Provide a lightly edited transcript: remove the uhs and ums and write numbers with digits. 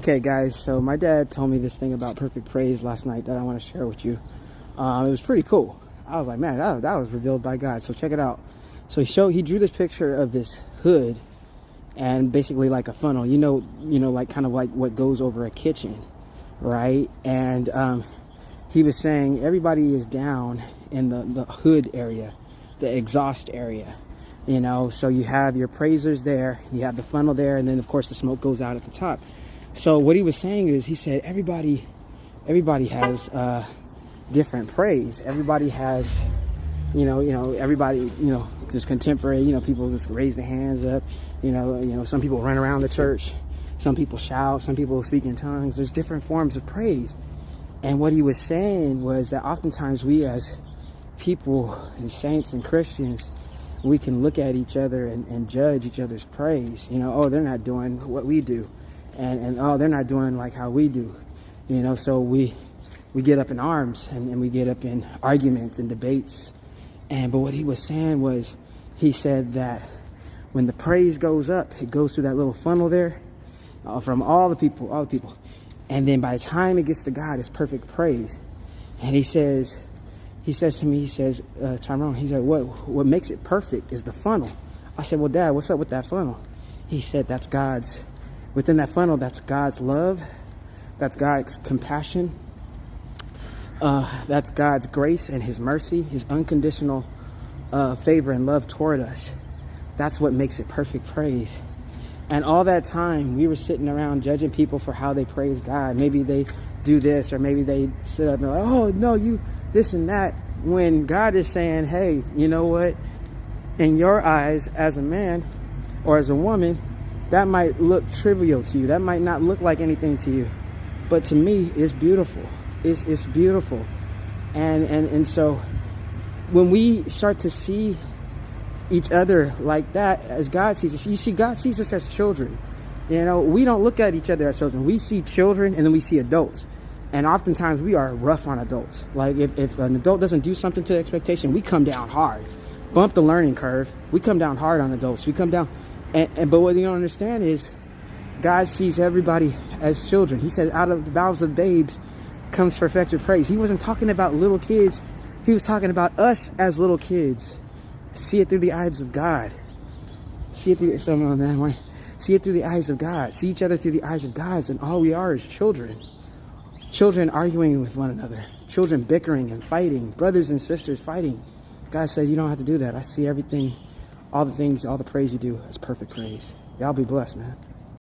Okay guys, so my dad told me this thing about perfect praise last night that I want to share with you. It was pretty cool. I was like, man, that was revealed by God. So check it out. So he drew this picture of this hood and basically like a funnel, like kind of like what goes over a kitchen, right? And he was saying everybody is down in the hood area, the exhaust area, so you have your praisers there, you have the funnel there, and then of course the smoke goes out at the top. So what he was saying is, he said everybody has different praise. Everybody has, everybody, just contemporary, people just raise their hands up. Some people run around the church, some people shout, some people speak in tongues. There's different forms of praise. And what he was saying was that oftentimes we as people and saints and Christians, we can look at each other and judge each other's praise. Oh, they're not doing what we do. And oh, they're not doing like how we do, so we get up in arms and we get up in arguments and debates. But what he was saying was, he said that when the praise goes up, it goes through that little funnel there, from all the people, and then by the time it gets to God, it's perfect praise. And he says to me, Tyrone, he said, what makes it perfect is the funnel. I said, well, Dad, what's up with that funnel? He said, within that funnel, that's God's love, that's God's compassion, that's God's grace and his mercy, his unconditional favor and love toward us. That's what makes it perfect praise. And all that time, we were sitting around judging people for how they praise God. Maybe they do this, or maybe they sit up and like, oh, no, you this and that. When God is saying, hey, you know what? In your eyes, as a man or as a woman, that might look trivial to you. That might not look like anything to you. But to me, it's beautiful. It's beautiful. And so when we start to see each other like that, as God sees us, you see, God sees us as children. We don't look at each other as children. We see children and then we see adults. And oftentimes we are rough on adults. Like if an adult doesn't do something to expectation, we come down hard. Bump the learning curve. We come down hard on adults. We come down. But what you don't understand is God sees everybody as children. He said, out of the mouths of babes comes perfected praise. He wasn't talking about little kids. He was talking about us as little kids. See it through the eyes of God. See it through See it through the eyes of God. See each other through the eyes of God. And all we are is children. Children arguing with one another. Children bickering and fighting. Brothers and sisters fighting. God says, you don't have to do that. I see everything. All the things, all the praise you do is perfect praise. Y'all be blessed, man.